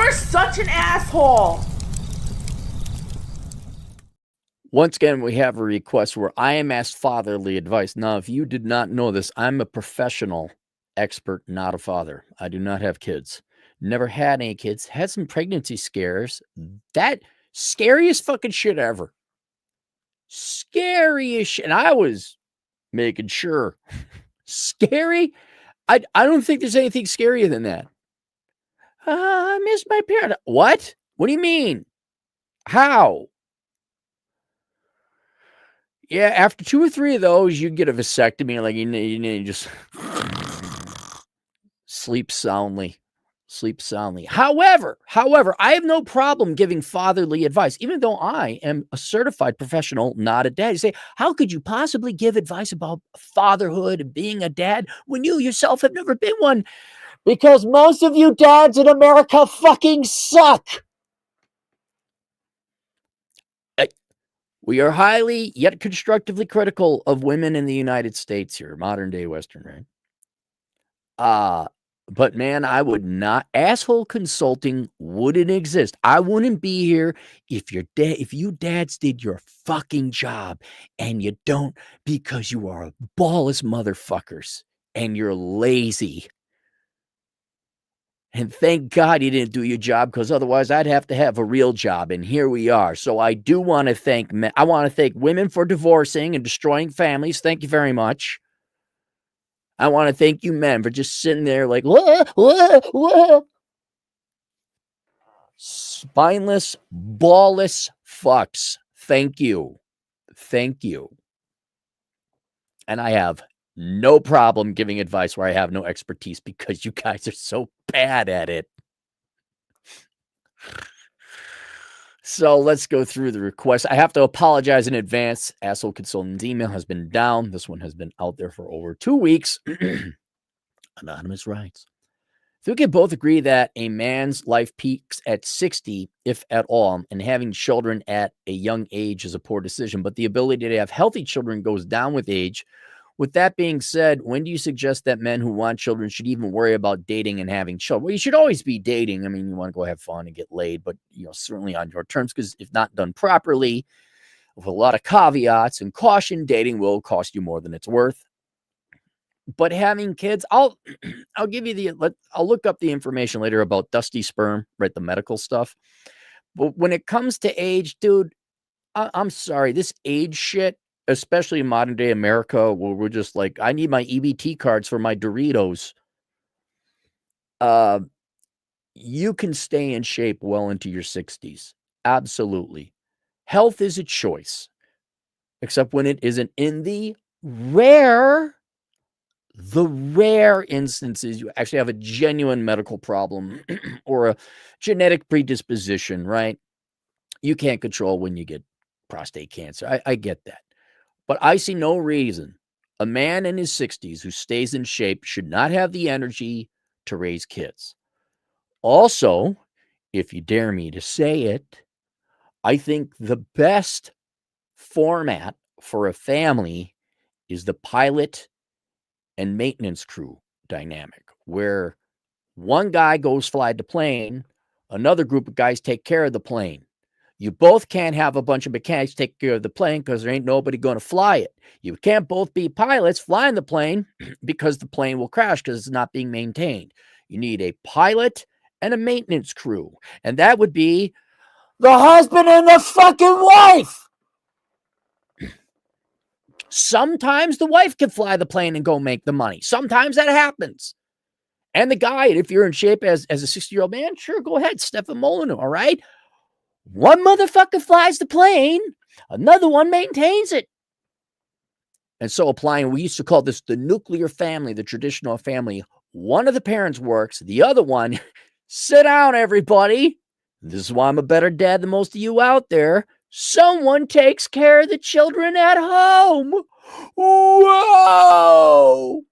are such an asshole. Once again, we have a request where I am asked fatherly advice. Now, if you did not know this, I'm a professional expert, not a father. I do not have kids. Never had any kids. Had some pregnancy scares. That scariest fucking shit ever. Scariest shit. And I was making sure. Scary? I don't think there's anything scarier than that. I miss my parent. What? What do you mean? How? Yeah, after 2 or 3 of those, you get a vasectomy, like, you need to just sleep soundly. Sleep soundly. However, I have no problem giving fatherly advice, even though I am a certified professional, not a dad. You say, how could you possibly give advice about fatherhood and being a dad when you yourself have never been one? Because most of you dads in America fucking suck. We are highly yet constructively critical of women in the United States here, modern day Western, right? But man, I would not. Asshole consulting wouldn't exist. I wouldn't be here if you dads did your fucking job, and you don't because you are ballless motherfuckers and you're lazy. And thank God you didn't do your job, because otherwise I'd have to have a real job. And here we are. So I do want to thank men. I want to thank women for divorcing and destroying families. Thank you very much. I want to thank you men for just sitting there like, whoa. Spineless, ballless fucks. Thank you. Thank you. And I have no problem giving advice where I have no expertise, because you guys are so bad at it. So let's go through the request. I have to apologize in advance. Asshole Consultant's email has been down. This one has been out there for over 2 weeks. Anonymous writes, if we can both agree that a man's life peaks at 60, if at all, and having children at a young age is a poor decision, but the ability to have healthy children goes down with age. With that being said, when do you suggest that men who want children should even worry about dating and having children? Well, you should always be dating. I mean, you want to go have fun and get laid, but certainly on your terms, because if not done properly, with a lot of caveats and caution, dating will cost you more than it's worth. But having kids, I'll give you I'll look up the information later about dusty sperm, right? The medical stuff. But when it comes to age, dude, I'm sorry, this age shit, especially in modern day America, where we're just like, I need my EBT cards for my Doritos. You can stay in shape well into your 60s. Absolutely. Health is a choice, except when it isn't in the rare instances you actually have a genuine medical problem or a genetic predisposition, right? You can't control when you get prostate cancer. I get that. But I see no reason a man in his 60s who stays in shape should not have the energy to raise kids. Also, if you dare me to say it, I think the best format for a family is the pilot and maintenance crew dynamic, where one guy goes fly the plane, another group of guys take care of the plane. You both can't have a bunch of mechanics take care of the plane, because there ain't nobody going to fly it. You can't both be pilots flying the plane, because the plane will crash because it's not being maintained. You need a pilot and a maintenance crew. And that would be the husband and the fucking wife. Sometimes the wife can fly the plane and go make the money. Sometimes that happens. And the guy, if you're in shape as a 60-year-old man, sure, go ahead, Stefan Molyneux, all right? One motherfucker flies the plane, another one maintains it. And so we used to call this the nuclear family, the traditional family. One of the parents works, the other one, sit down, everybody. This is why I'm a better dad than most of you out there. Someone takes care of the children at home. Whoa!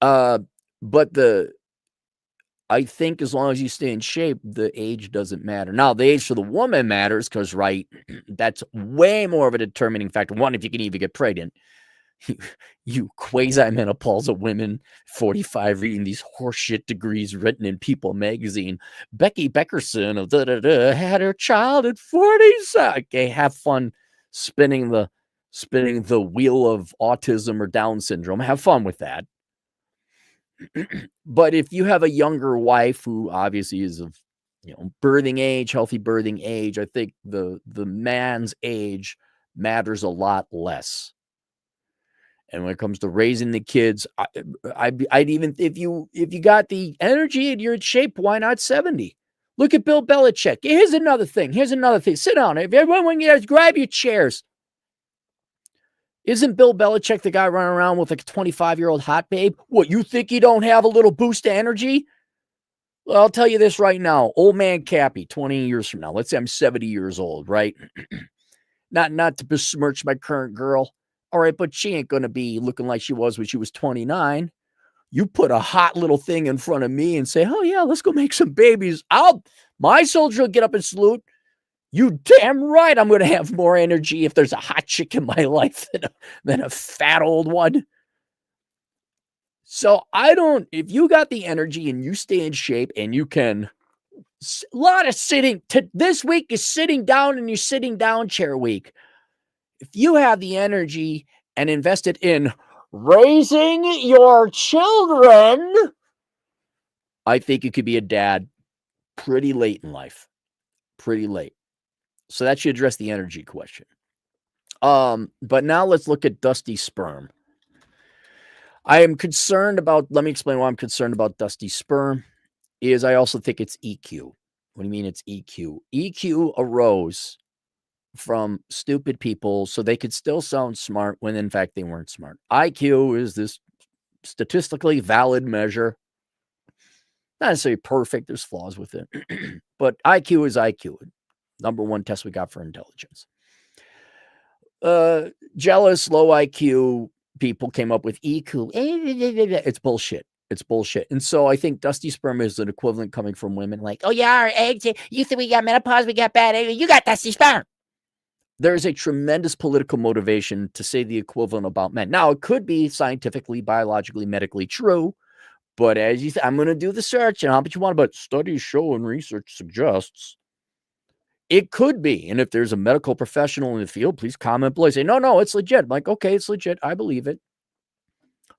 But I think as long as you stay in shape, the age doesn't matter. Now, the age for the woman matters, because, right, that's way more of a determining factor. One, if you can even get pregnant. you quasi-menopausal women, 45, reading these horseshit degrees written in People magazine. Becky Beckerson of had her child at 40. Okay, have fun spinning the wheel of autism or Down syndrome. Have fun with that. But if you have a younger wife who obviously is of birthing age, healthy birthing age, I think the man's age matters a lot less. And when it comes to raising the kids, I'd even if you got the energy and you're in shape, why not 70? Look at Bill Belichick. Here's another thing. Sit down. Everyone, when you guys grab your chairs. Isn't Bill Belichick the guy running around with like a 25-year-old hot babe? What, you think you don't have a little boost of energy? Well, I'll tell you this right now. Old man Cappy, 20 years from now. Let's say I'm 70 years old, right? Not to besmirch my current girl. All right, but she ain't going to be looking like she was when she was 29. You put a hot little thing in front of me and say, oh, yeah, let's go make some babies. My soldier will get up and salute. You damn right I'm going to have more energy if there's a hot chick in my life than a fat old one. So if you got the energy and you stay in shape and you can, a lot of sitting, this week is sitting down and you're sitting down chair week. If you have the energy and invest it in raising your children, I think you could be a dad pretty late in life. Pretty late. So that should address the energy question. But now let's look at dusty sperm. I am concerned about, let me explain why I'm concerned about dusty sperm, is I also think it's EQ. What do you mean it's EQ? EQ arose from stupid people so they could still sound smart when in fact they weren't smart. IQ is this statistically valid measure. Not necessarily perfect. There's flaws with it. But IQ is IQ. Number one test we got for intelligence. Jealous, low IQ people came up with EQ. It's bullshit. It's bullshit. And so I think dusty sperm is an equivalent coming from women like, oh, yeah, our eggs, you think we got menopause, we got bad eggs, you got dusty sperm. There's a tremendous political motivation to say the equivalent about men. Now, it could be scientifically, biologically, medically true, but as you said, I'm going to do the search, and how much you want, but studies show and research suggests. It could be. And if there's a medical professional in the field, please comment below. Say, no, it's legit. I'm like, okay, it's legit. I believe it.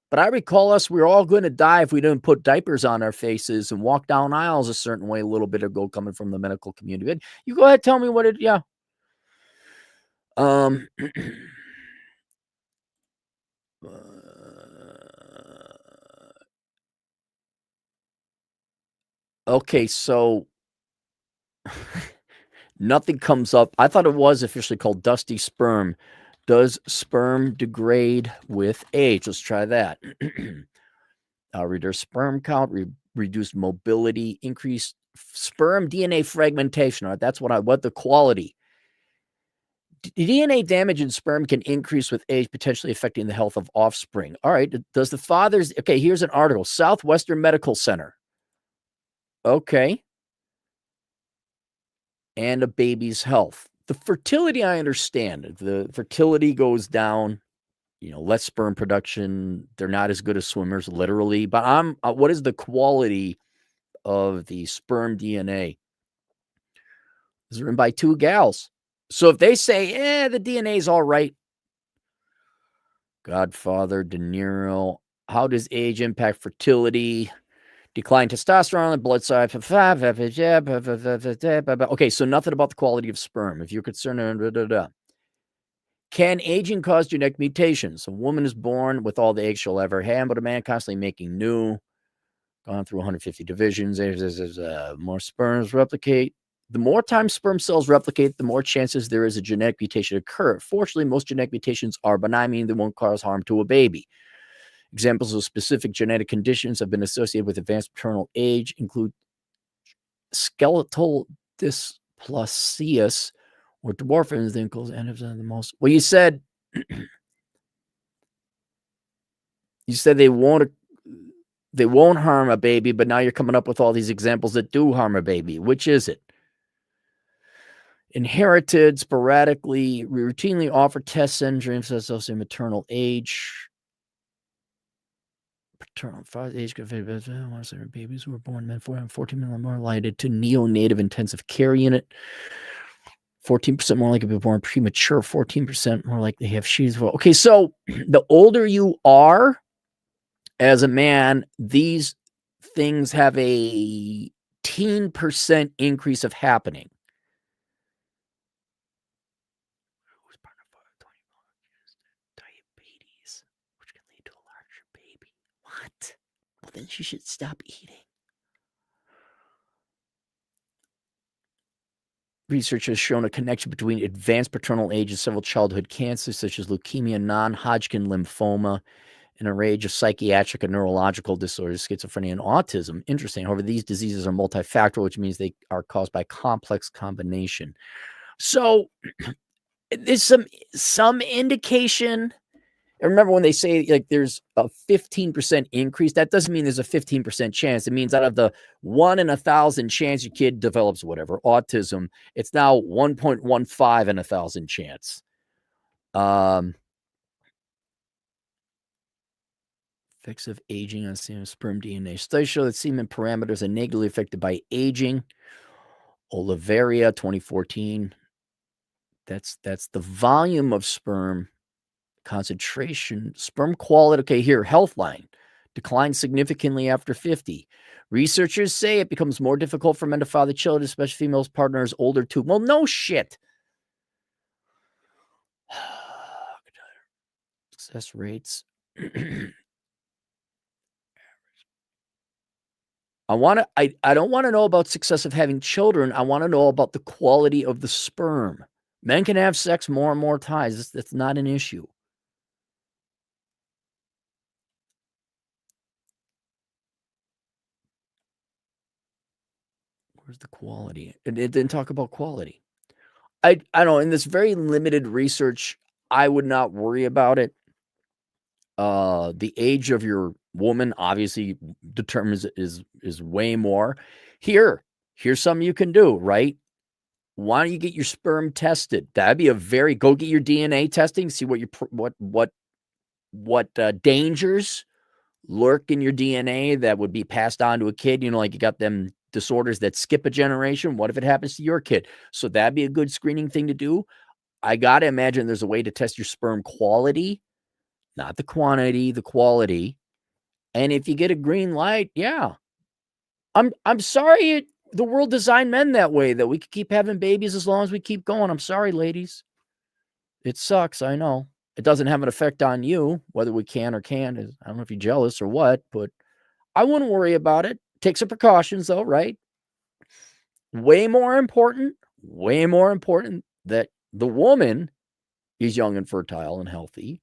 But I recall we were all going to die if we didn't put diapers on our faces and walk down aisles a certain way a little bit ago coming from the medical community. You go ahead, tell me what it, yeah. Okay, so nothing comes up. I thought it was officially called dusty sperm. Does sperm degrade with age? Let's try that. Reduce sperm count, reduce mobility, increase sperm DNA fragmentation. All right, that's what the quality. DNA damage in sperm can increase with age, potentially affecting the health of offspring. All right, does the father's... Okay, here's an article. Southwestern Medical Center. Okay. And a baby's health. The fertility, I understand. The fertility goes down, less sperm production. They're not as good as swimmers, literally. But what is the quality of the sperm DNA? It's written by two gals. So if they say, the DNA is all right. Godfather, De Niro. How does age impact fertility? Decline testosterone, blood size. Okay, so nothing about the quality of sperm. If you're concerned, Can aging cause genetic mutations? A woman is born with all the eggs she'll ever have, but a man constantly making new. Gone through 150 divisions. More sperms replicate. The more time sperm cells replicate, the more chances there is a genetic mutation occur. Fortunately, most genetic mutations are benign, meaning they won't cause harm to a baby. Examples of specific genetic conditions have been associated with advanced maternal age include skeletal dysplasias or dwarfism. And the most. Well, you said they won't harm a baby, but now you're coming up with all these examples that do harm a baby. Which is it? Inherited sporadically. We routinely offer tests and dreams as also maternal age. Paternal age babies who were born men 14 million more related to neonatal intensive care unit. 14% more likely to be born premature. 14% more likely to have she's well. Okay, so the older you are as a man, these things have a 10% increase of happening. Diabetes, which can lead to a larger baby. What? Well, then she should stop eating. Research has shown a connection between advanced paternal age and several childhood cancers, such as leukemia, non-Hodgkin lymphoma, and a range of psychiatric and neurological disorders, schizophrenia, and autism. Interesting. However, these diseases are multifactorial, which means they are caused by complex combination. So there's some indication. And remember when they say like there's a 15% increase, that doesn't mean there's a 15% chance. It means out of the 1 in 1,000 chance your kid develops whatever, autism, it's now 1.15 in 1,000 chance. Effects of aging on semen sperm DNA. Studies show that semen parameters are negatively affected by aging. Oliveria, 2014. That's the volume of sperm, concentration, sperm quality. Okay, here, Healthline declines significantly after 50. Researchers say it becomes more difficult for men to father children, especially females' partners older too. Well, no shit. Success rates. I don't want to know about success of having children. I want to know about the quality of the sperm. Men can have sex more and more times. That's not an issue. Where's the quality? It didn't talk about quality. I don't know. In this very limited research, I would not worry about it. The age of your woman obviously determines is way more. Here's something you can do, right? Why don't you get your sperm tested? That'd be go get your DNA testing, see what dangers lurk in your DNA that would be passed on to a kid. You know, like you got them disorders that skip a generation. What if it happens to your kid? So that'd be a good screening thing to do. I got to imagine there's a way to test your sperm quality, not the quantity, the quality. And if you get a green light, yeah. I'm sorry the world designed men that way, that we could keep having babies as long as we keep going. I'm sorry, ladies. It sucks, I know. It doesn't have an effect on you, whether we can or can't. I don't know if you're jealous or what, but I wouldn't worry about it. Take some precautions, though, right? Way more important that the woman is young and fertile and healthy.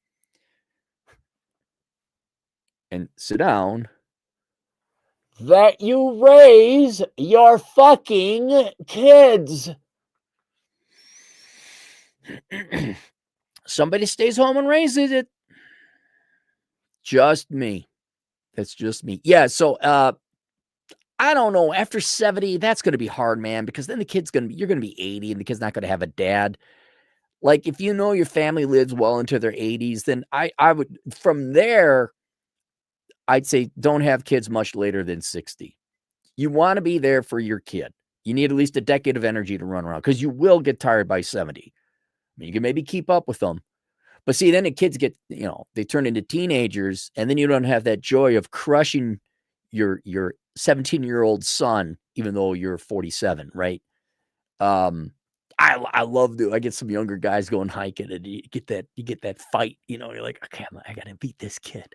And sit down. That you raise your fucking kids. Somebody stays home and raises it. Just me. That's just me. Yeah, so I don't know. After 70, that's going to be hard, man, because then you're going to be 80 and the kid's not going to have a dad. Like, if you know your family lives well into their 80s, then I would, from there, I'd say don't have kids much later than 60. You want to be there for your kid. You need at least a decade of energy to run around because you will get tired by 70. I mean, you can maybe keep up with them. But see, then the kids get, they turn into teenagers, and then you don't have that joy of crushing your 17-year-old son, even though you're 47, right? I love I get some younger guys going hiking, and you get that fight, you're like, okay, I gotta beat this kid.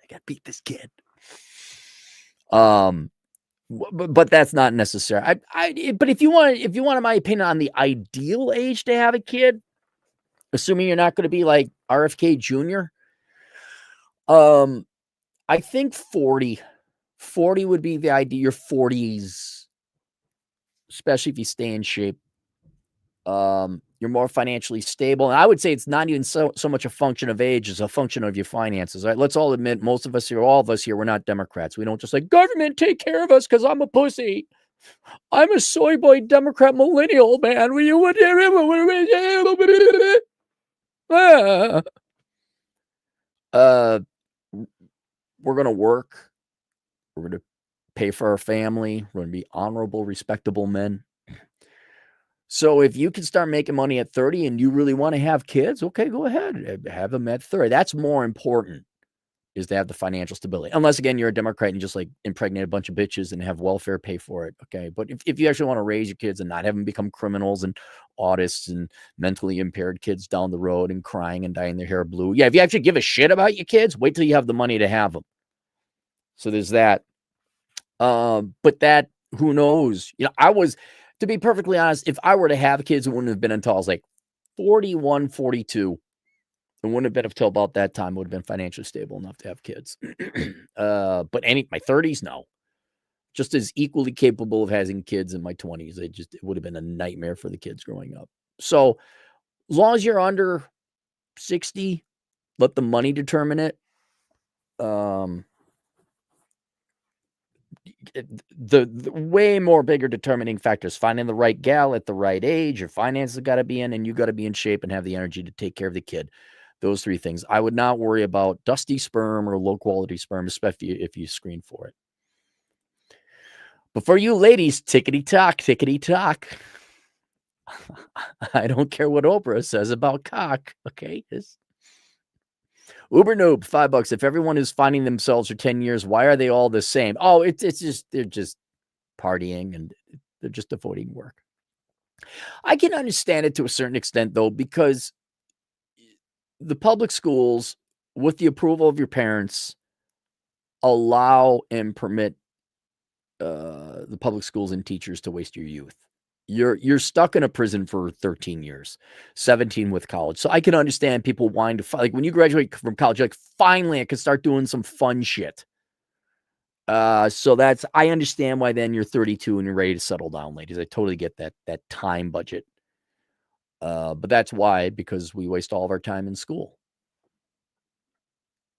But that's not necessary. But if you want my opinion on the ideal age to have a kid, assuming you're not going to be like RFK Jr., I think 40 would be the idea. Your 40s, especially if you stay in shape. You're more financially stable. And I would say it's not even so much a function of age as a function of your finances. Right? Let's all admit, all of us here, we're not Democrats. We don't just like, government, take care of us because I'm a pussy. I'm a soy boy Democrat millennial, man. Will you? Uh, we're gonna work. We're gonna pay for our family. We're gonna be honorable, respectable men. So if you can start making money at 30 and you really want to have kids, okay, go ahead. Have them at 30. That's more important, is to have the financial stability. Unless, again, you're a Democrat and you just like impregnate a bunch of bitches and have welfare pay for it. Okay. But if you actually want to raise your kids and not have them become criminals and autists and mentally impaired kids down the road and crying and dyeing their hair blue. Yeah. If you actually give a shit about your kids, wait till you have the money to have them. So there's that. But that, who knows? To be perfectly honest, if I were to have kids, it wouldn't have been until I was like 41, 42. It wouldn't have been until about that time would have been financially stable enough to have kids. But my 30s, no. Just as equally capable of having kids in my 20s. It would have been a nightmare for the kids growing up. So as long as you're under 60, let the money determine it. The way more bigger determining factors, finding the right gal at the right age, your finances got to be in, and you got to be in shape and have the energy to take care of the kid. Those three things. I would not worry about dusty sperm or low quality sperm, especially if you screen for it. But for you ladies, tickety tock. I don't care what Oprah says about cock. Okay. Uber noob, $5. If everyone is finding themselves for 10 years, why are they all the same? Oh, it's just, they're just partying and they're just avoiding work. I can understand it to a certain extent, though, because the public schools, with the approval of your parents, allow and permit the public schools and teachers to waste your youth. You're stuck in a prison for 13 years, 17 with college. So I can understand people wanting to, like, when you graduate from college, you're like, finally, I can start doing some fun shit. So I understand why then you're 32 and you're ready to settle down, ladies. I totally get that time budget. But that's why, because we waste all of our time in school.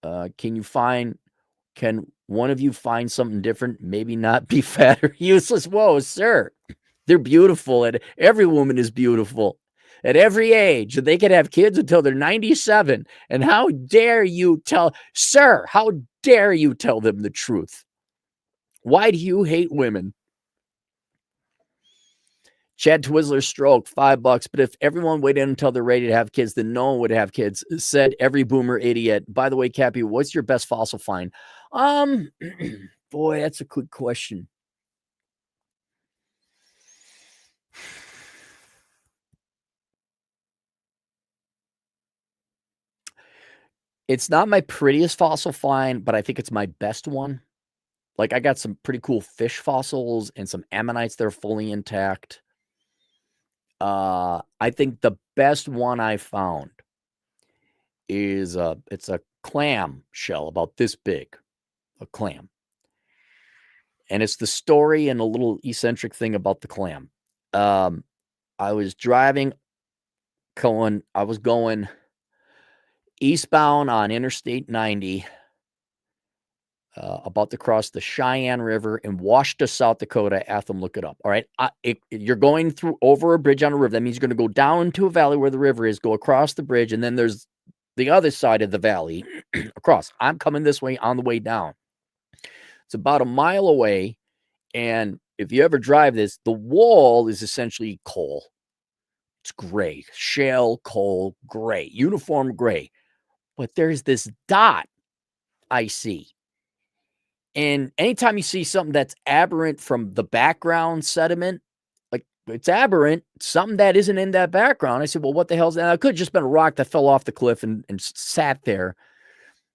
Can one of you find something different? Maybe not be fat or useless. Whoa, sir. They're beautiful. And every woman is beautiful at every age. They could have kids until they're 97. And how dare you tell them the truth? Why do you hate women? Chad Twizzler stroke, $5. But if everyone waited until they're ready to have kids, then no one would have kids, said every boomer idiot. By the way, Cappy, what's your best fossil find? Boy, that's a good question. It's not my prettiest fossil find, but I think it's my best one. Like, I got some pretty cool fish fossils and some ammonites that are fully intact. I think the best one I found is it's a clam shell about this big, a clam. And it's the story and a little eccentric thing about the clam. I was going eastbound on Interstate 90, about to cross the Cheyenne River in Washita, South Dakota. Atham, look it up. All right. You're going over a bridge on a river. That means you're going to go down into a valley where the river is, go across the bridge, and then there's the other side of the valley across. I'm coming this way on the way down. It's about a mile away. And if you ever drive this, the wall is essentially coal. It's gray, shale, coal, gray, uniform gray. But there's this dot I see. And anytime you see something that's aberrant from the background sediment, like it's aberrant, something that isn't in that background. I said, well, what the hell's that? It could have just been a rock that fell off the cliff and sat there.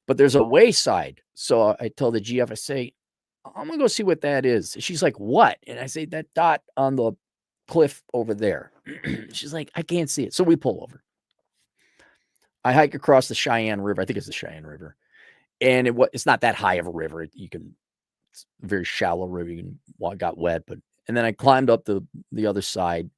But there's a wayside. So I told the GF, I say, I'm going to go see what that is. She's like, what? And I say, that dot on the cliff over there. She's like, I can't see it. So we pull over. I hike across the Cheyenne River. I think it's the Cheyenne River. And it's not that high of a river. It's a very shallow river. Got wet, and then I climbed up the other side.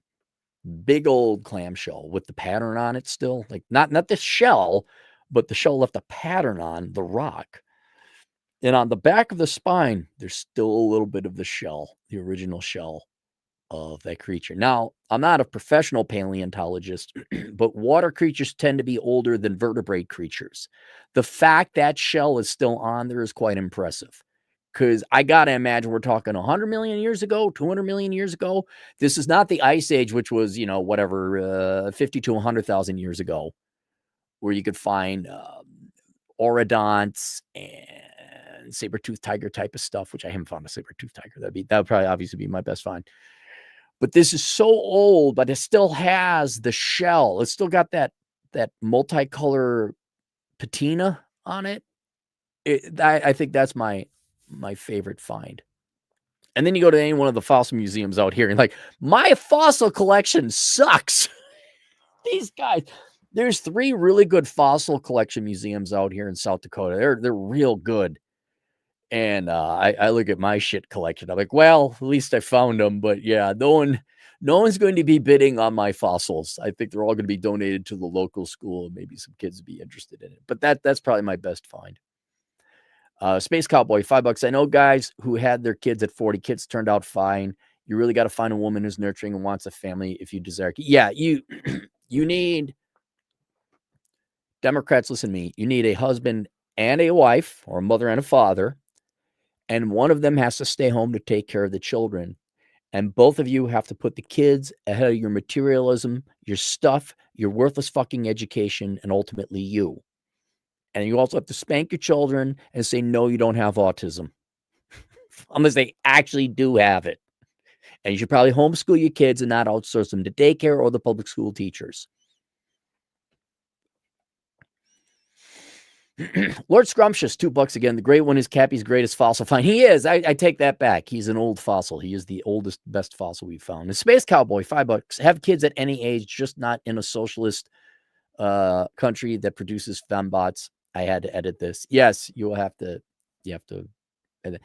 Big old clamshell with the pattern on it still. Like not the shell, but the shell left a pattern on the rock. And on the back of the spine, there's still a little bit of the shell, the original shell of that creature. Now, I'm not a professional paleontologist, but water creatures tend to be older than vertebrate creatures. The fact that shell is still on there is quite impressive. Because I got to imagine we're talking 100 million years ago, 200 million years ago. This is not the Ice Age, which was, 50 to 100,000 years ago, where you could find orodonts and saber-toothed tiger type of stuff, which I haven't found a saber-toothed tiger. That would probably obviously be my best find. But this is so old, but it still has the shell. It's still got that multicolor patina on it. I think that's my favorite find. And then you go to any one of the fossil museums out here and like, my fossil collection sucks. These guys, there's 3 really good fossil collection museums out here in South Dakota. They're real good. And I look at my shit collection. I'm like, well, at least I found them. But yeah, no one's going to be bidding on my fossils. I think they're all going to be donated to the local school. Maybe some kids would be interested in it. But that's probably my best find. Space Cowboy, $5. I know guys who had their kids at 40. Kids turned out fine. You really got to find a woman who's nurturing and wants a family if you desire. Yeah, you need, Democrats, listen to me. You need a husband and a wife, or a mother and a father, and one of them has to stay home to take care of the children. And both of you have to put the kids ahead of your materialism, your stuff, your worthless fucking education, and ultimately you. And you also have to spank your children and say, no, you don't have autism. Unless they actually do have it. And you should probably homeschool your kids and not outsource them to daycare or the public school teachers. Lord Scrumptious, $2 again. The great one is Cappy's greatest fossil find. He is. I take that back. He's an old fossil. He is the oldest, best fossil we've found. And Space Cowboy, $5. Have kids at any age, just not in a socialist country that produces fembots. I had to edit this. Yes, you have to edit.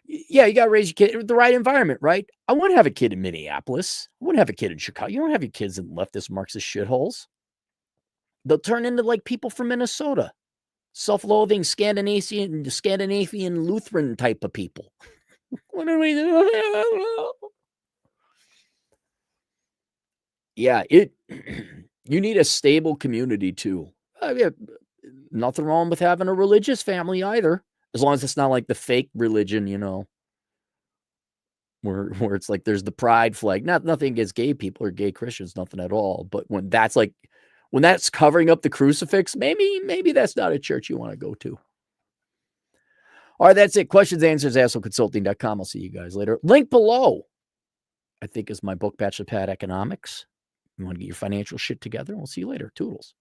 Yeah, you got to raise your kid in the right environment, right? I wouldn't have a kid in Minneapolis. I wouldn't have a kid in Chicago. You don't have your kids in leftist Marxist shitholes. They'll turn into like people from Minnesota. Self-loathing Scandinavian Lutheran type of people. What are we doing? Yeah, you need a stable community too. Nothing wrong with having a religious family either, as long as it's not like the fake religion, where it's like there's the pride flag. Nothing against gay people or gay Christians, nothing at all. But when that's covering up the crucifix, maybe that's not a church you want to go to. All right, that's it. Questions, answers, assholeconsulting.com. I'll see you guys later. Link below, I think, is my book, Bachelor Pad Economics. You want to get your financial shit together? We'll see you later. Toodles.